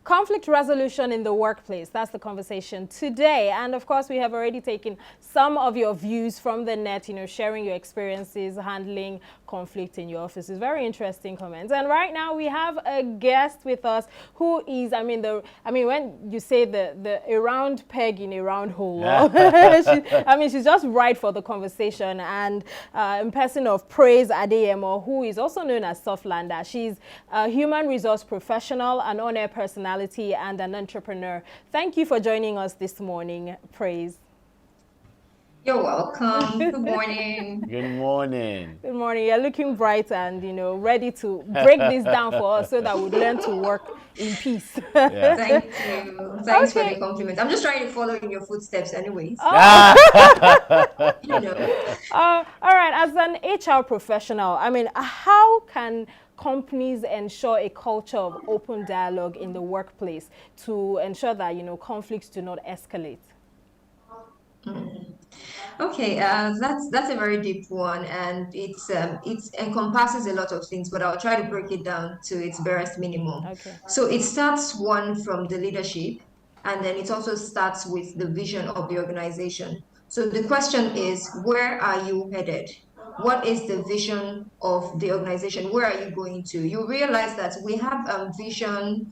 Conflict resolution in the workplace. That's the conversation today. And of course, we have already taken some of your views from the net, sharing your experiences handling conflict in your offices. Very interesting comments. And right now we have a guest with us who is, when you say a round peg in a round hole, she's just right for the conversation. And in person of Praise Adeyemo, who is also known as Softlander. She's a human resource professional, an on-air personality, and an entrepreneur. Thank you for joining us this morning, Praise. You're welcome. Good morning. Good morning. Good morning. You're looking bright and, ready to break this down for us so that we learn to work in peace. Yeah. Thank you. Thanks for the compliment. I'm just trying to follow in your footsteps anyways. Oh. All right. As an HR professional, how can companies ensure a culture of open dialogue in the workplace to ensure that, conflicts do not escalate? Okay, that's a very deep one, and it encompasses a lot of things, but I'll try to break it down to its barest minimum. Okay. So it starts from the leadership, and then it also starts with the vision of the organization. So the question is, where are you headed? What is the vision of the organization? Where are you going to? You realize that we have vision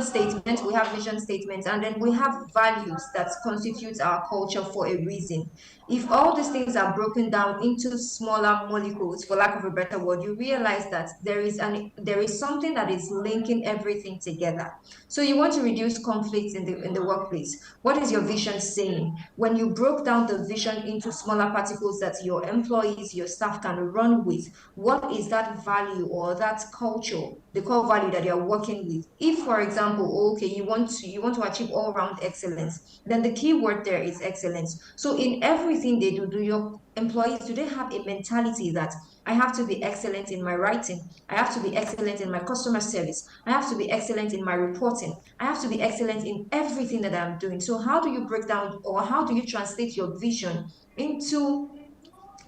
statements, and then we have values that constitute our culture for a reason. If all these things are broken down into smaller molecules, for lack of a better word, you realize that there is something that is linking everything together. So you want to reduce conflicts in the workplace. What is your vision saying? When you broke down the vision into smaller particles that your employees, your staff can run with, what is that value or that culture, the core value that you're working with? If, for example, okay, you want to achieve all-round excellence, then the key word there is excellence. So in everything they do your employees, do they have a mentality that I have to be excellent in my writing, I have to be excellent in my customer service, I have to be excellent in my reporting, I have to be excellent in everything that I'm doing? So how do you break down, or how do you translate your vision into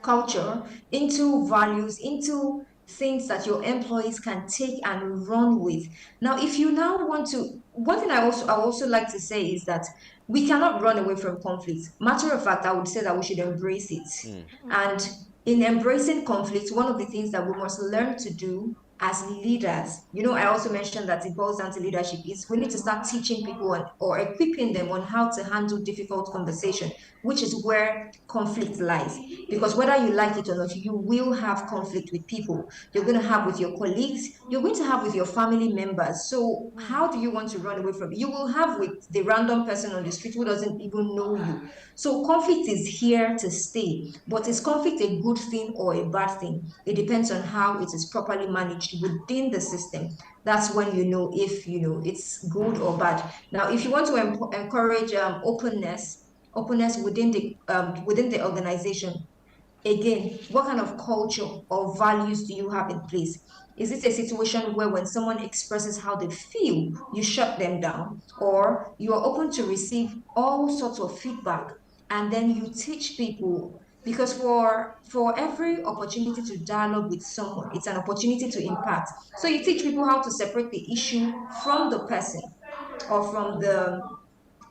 culture, into values, into things that your employees can take and run with? Now, if you now want to, one thing I also like to say is that we cannot run away from conflict. Matter of fact, I would say that we should embrace it. And in embracing conflict, one of the things that we must learn to do as leaders, I also mentioned that it boils down to leadership, is we need to start teaching people or equipping them on how to handle difficult conversation, which is where conflict lies. Because whether you like it or not, you will have conflict with people. You're going to have with your colleagues, you're going to have with your family members. So how do you want to run away from it? You will have with the random person on the street who doesn't even know you. So conflict is here to stay. But is conflict a good thing or a bad thing? It depends on how it is properly managed within the system. That's when you know if it's good or bad. Now, if you want to encourage openness within the organization, again, what kind of culture or values do you have in place? Is it a situation where when someone expresses how they feel, you shut them down, or you are open to receive all sorts of feedback and then you teach people? Because for every opportunity to dialogue with someone, it's an opportunity to impact. So you teach people how to separate the issue from the person or from the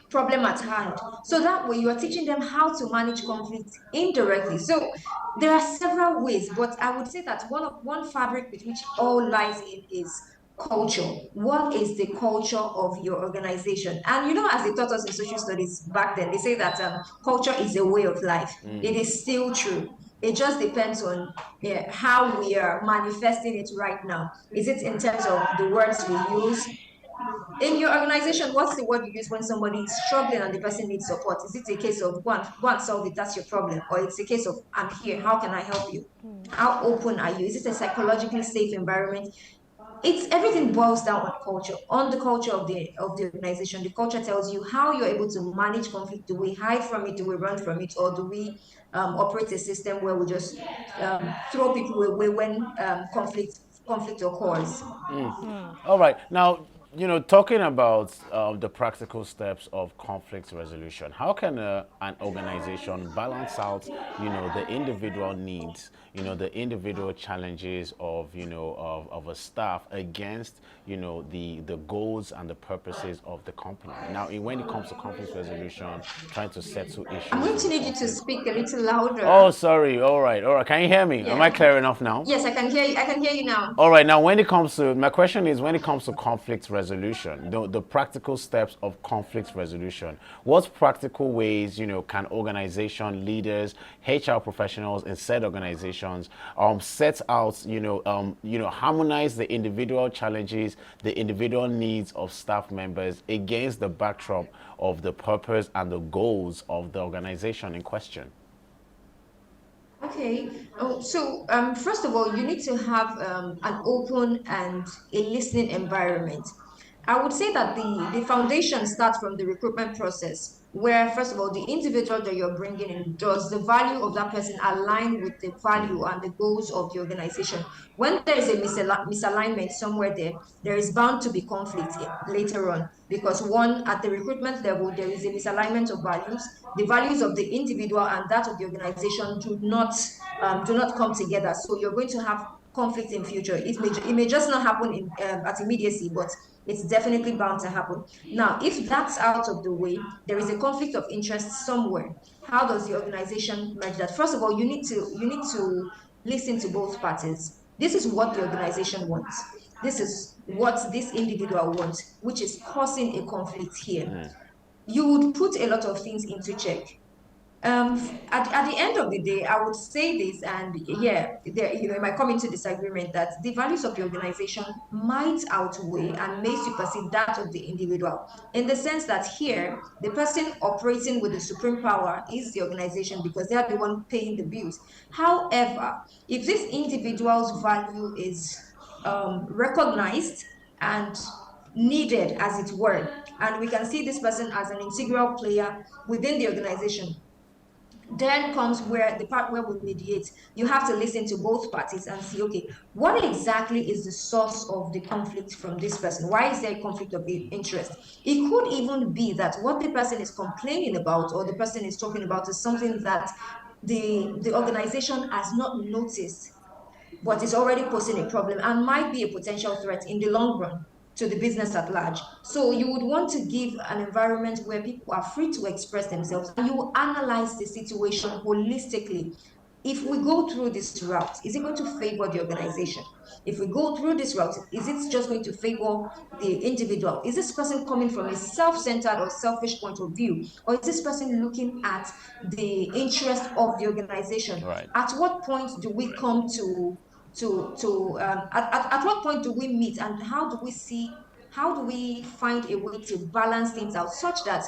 problem at hand. So that way you are teaching them how to manage conflict indirectly. So there are several ways, but I would say that one fabric with which all lies in is culture. What is the culture of your organization? And as they taught us in social studies back then, they say that culture is a way of life. It is still true. It just depends on how we are manifesting it right now. Is it in terms of the words we use? In your organization, what's the word you use when somebody is struggling and the person needs support? Is it a case of go and solve it, that's your problem? Or it's a case of, I'm here, how can I help you? How open are you? Is it a psychologically safe environment? Everything boils down on the culture of the organization. The culture tells you how you're able to manage conflict. Do we hide from it? Do we run from it? Or do we operate a system where we just throw people away when conflict occurs? All right. Now, talking about the practical steps of conflict resolution, how can an organization balance out, the individual needs, the individual challenges of, of a staff against, the goals and the purposes of the company? Now, when it comes to conflict resolution, trying to settle I'm issues going to in need you to conflict. speak a little louder. Oh, sorry. All right. All right. Can you hear me? Am I Yeah. clear enough now? Yes, I can hear you. I can hear you now. All right, now when it comes to, my question is, when it comes to conflict resolution, the practical steps of conflict resolution, what practical ways, can organization leaders, HR professionals in said organizations set out, harmonize the individual challenges, the individual needs of staff members against the backdrop of the purpose and the goals of the organization in question? Okay. First of all, you need to have an open and a listening environment. I would say that the foundation starts from the recruitment process, where, first of all, the individual that you're bringing in, does the value of that person align with the value and the goals of the organization? When there is a misalignment somewhere there is bound to be conflict later on, because one, at the recruitment level, there is a misalignment of values. The values of the individual and that of the organization do not come together. So you're going to have conflict in future. It may just not happen at immediacy, but it's definitely bound to happen. Now, if that's out of the way, there is a conflict of interest somewhere. How does the organization manage that? First of all, you need to listen to both parties. This is what the organization wants. This is what this individual wants, which is causing a conflict here. You would put a lot of things into check. At the end of the day, I would say this, and yeah, it might come into disagreement that the values of the organization might outweigh and may supersede that of the individual, in the sense that here, the person operating with the supreme power is the organization because they are the one paying the bills. However, if this individual's value is recognized and needed, as it were, and we can see this person as an integral player within the organization, then comes where the part where we mediate. You have to listen to both parties and see, okay, what exactly is the source of the conflict from this person? Why is there a conflict of interest? It could even be that what the person is complaining about or the person is talking about is something that the organization has not noticed, but is already posing a problem and might be a potential threat in the long run to the business at large. So you would want to give an environment where people are free to express themselves and you analyze the situation holistically. If we go through this route, is it going to favor the organization? If we go through this route, is it just going to favor the individual? Is this person coming from a self-centered or selfish point of view? Or is this person looking at the interest of the organization? Right. At what point do we come at what point do we meet, and how do we find a way to balance things out such that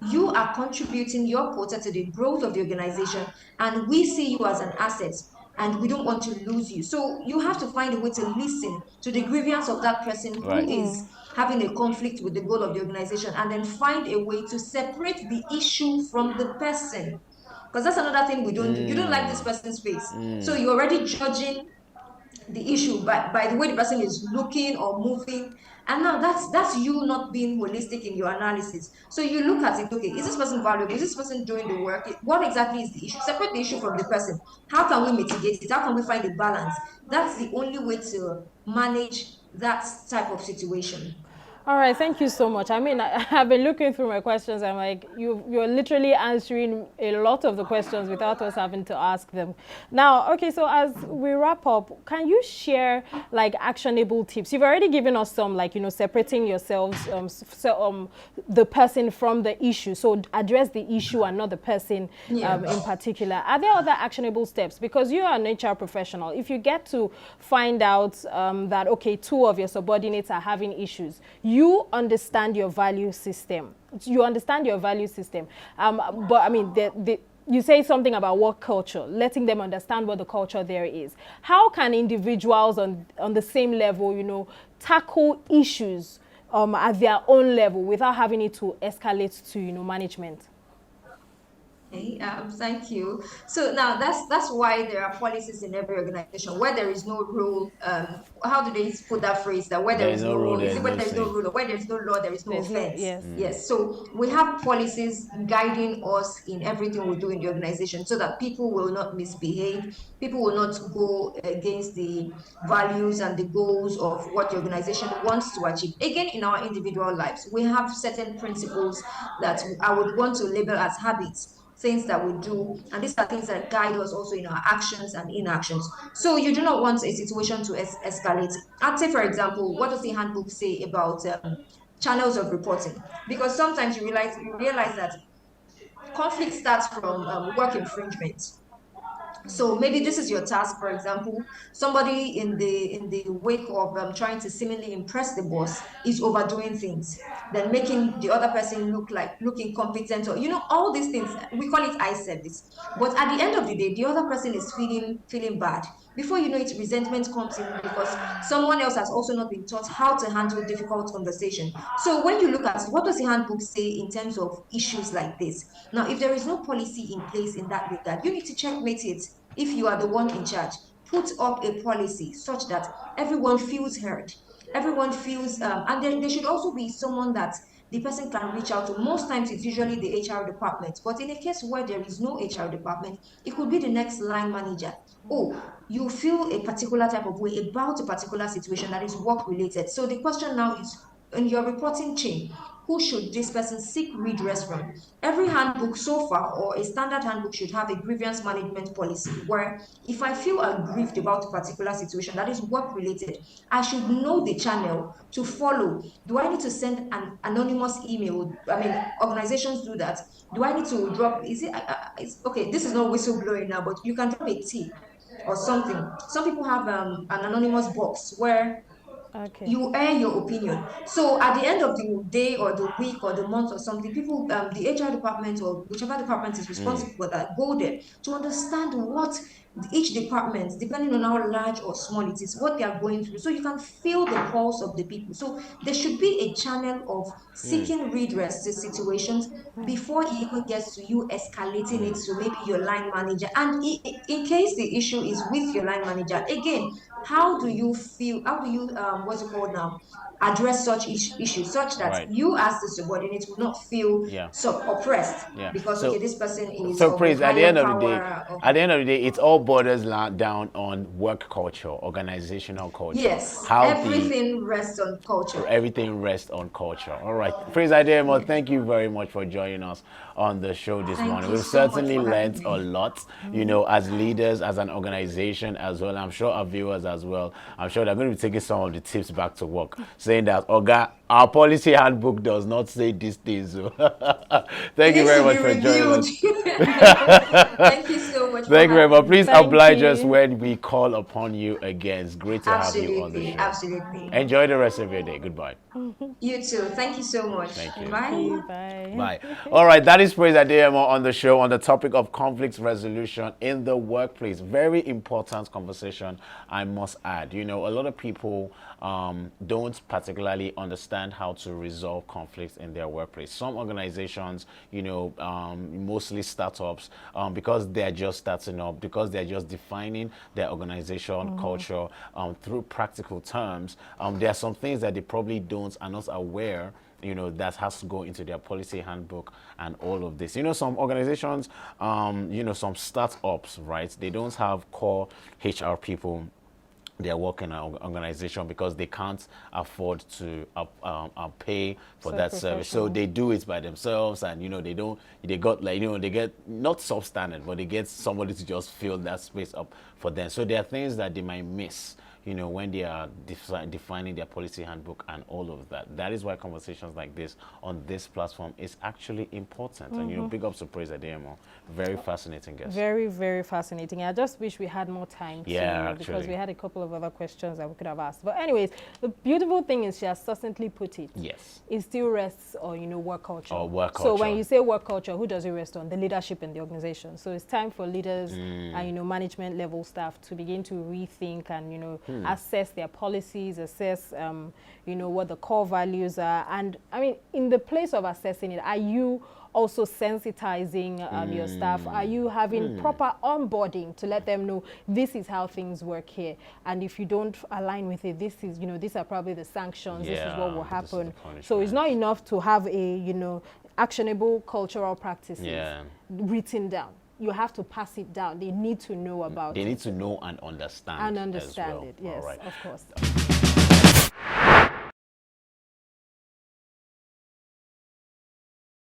you are contributing your quota to the growth of the organization and we see you as an asset and we don't want to lose you? So you have to find a way to listen to the grievance of that person who Right. is having a conflict with the goal of the organization, and then find a way to separate the issue from the person, because that's another thing we don't do. You don't like this person's face, so you're already judging the issue by the way the person is looking or moving, and now that's you not being holistic in your analysis. So you look at it, okay, is this person valuable? Is this person doing the work? What exactly is the issue? Separate the issue from the person. How can we mitigate it? How can we find a balance? That's the only way to manage that type of situation. All right, thank you so much. I mean, I've been looking through my questions. I'm like, you're literally answering a lot of the questions without us having to ask them. Now, okay, so as we wrap up, can you share like actionable tips? You've already given us some, like, separating yourselves, the person from the issue. So address the issue and not the person in particular. Are there other actionable steps? Because you're an HR professional. If you get to find out that, okay, two of your subordinates are having issues, you understand your value system. You understand your value system. But I mean, you say something about work culture, letting them understand what the culture there is. How can individuals on the same level, tackle issues at their own level without having it to escalate to, management? Okay, thank you. So now that's why there are policies in every organization where there is no rule. How do they put that phrase? That where there There is is no rule, no, there is is it where no there is no sin. rule or where there is no law, there is no There's no, offense? yes. Yes. So we have policies guiding us in everything we do in the organization, so that people will not misbehave, people will not go against the values and the goals of what the organization wants to achieve. Again, in our individual lives, we have certain principles that I would want to label as habits, things that we do, and these are things that guide us also in our actions and inactions. So you do not want a situation to escalate. I'd say, for example, what does the handbook say about channels of reporting? Because sometimes you realize that conflict starts from work infringement. So maybe this is your task. For example, somebody in the wake of trying to seemingly impress the boss is overdoing things, then making the other person look incompetent, or all these things. We call it eye service. But at the end of the day, the other person is feeling bad. Before you know it, resentment comes in because someone else has also not been taught how to handle difficult conversation. So when you look at what does the handbook say in terms of issues like this, now if there is no policy in place in that regard, you need to checkmate it. If you are the one in charge, put up a policy such that everyone feels heard, everyone feels, and there should also be someone that the person can reach out to. Most times it's usually the HR department, but in a case where there is no HR department, it could be the next line manager. Oh, you feel a particular type of way about a particular situation that is work related. So the question now is, in your reporting chain, who should this person seek redress from? Every handbook so far, or a standard handbook, should have a grievance management policy where if I feel aggrieved about a particular situation that is work related, I should know the channel to follow. Do I need to send an anonymous email? I mean, organizations do that. Do I need to drop? Is it? Okay, this is not whistleblowing now, but you can drop a tip or something. Some people have an anonymous box where Okay. you air your opinion. So at the end of the day or the week or the month or something, people, the HR department or whichever department is responsible for that, go there to understand what each department, depending on how large or small it is, what they are going through. So you can feel the pulse of the people. So there should be a channel of seeking redress to situations before it even gets to you escalating it to maybe your line manager. And in case the issue is with your line manager, again, how do you feel? How do you what's it called now? Address such issues such that Right. you as the subordinate will not feel Yeah. so oppressed Yeah. because okay, So, this person is so of a praise. At the higher end of the day, power. at the end of the day, it all borders down on work culture, organizational culture, Yes, how the everything rests on culture. everything rests on culture. All right, praise Adeyemo, thank you very much for joining us on the show this Thank morning. you We've so much certainly for having learned a me. lot, as leaders, as an organization as well. I'm sure our viewers as well. I'm sure they're going to be taking some of the tips back to work, saying that, Oga, our policy handbook does not say these things. So It thank you needs very to much be for joining reviewed. us. Thank you so much for Thank you very much. having me. Please Thank oblige us you. when we call upon you again. It's great to have you on the Absolutely, show. absolutely. Enjoy the rest of your day. Goodbye. You too. Thank you so much. Thank you. Thank Bye. you. Bye. Bye. All right, that is Praise Adeyemo on the show on the topic of conflict resolution in the workplace. Very important conversation, I must add. A lot of people don't particularly understand how to resolve conflicts in their workplace. Some organizations, mostly startups, because they're just starting up, because they're just defining their organization culture through practical terms, there are some things that they probably are not aware that has to go into their policy handbook and all of this. Some organizations, some startups, right? They don't have core HR people. They work in an organization because they can't afford to pay for So that service. So professional. they do it by themselves, and they get not substandard, but they get somebody to just fill that space up for them. So there are things that they might miss when they are defining their policy handbook and all of that. That is why conversations like this on this platform is actually important. And, big ups to Praise Adeyemo. Very fascinating guest. Very, very fascinating. I just wish we had more time Yeah, because actually. we had a couple of other questions that we could have asked. But anyways, the beautiful thing is she has succinctly put it. Yes. It still rests on, work culture. Or work So culture. when you say work culture, who does it rest on? The leadership in the organization. So it's time for leaders and, management level staff to begin to rethink and, assess their policies, assess, you know, what the core values are. And I mean, in the place of assessing it, are you also sensitizing your staff? Are you having proper onboarding to let them know this is how things work here? And if you don't align with it, this is, you know, these are probably the sanctions, this is what will happen. So it's not enough to have a, you know, actionable cultural practices written down. You have to pass it down. They need to know about it. They need to know and understand. And understand as well. it, yes, All right. of course.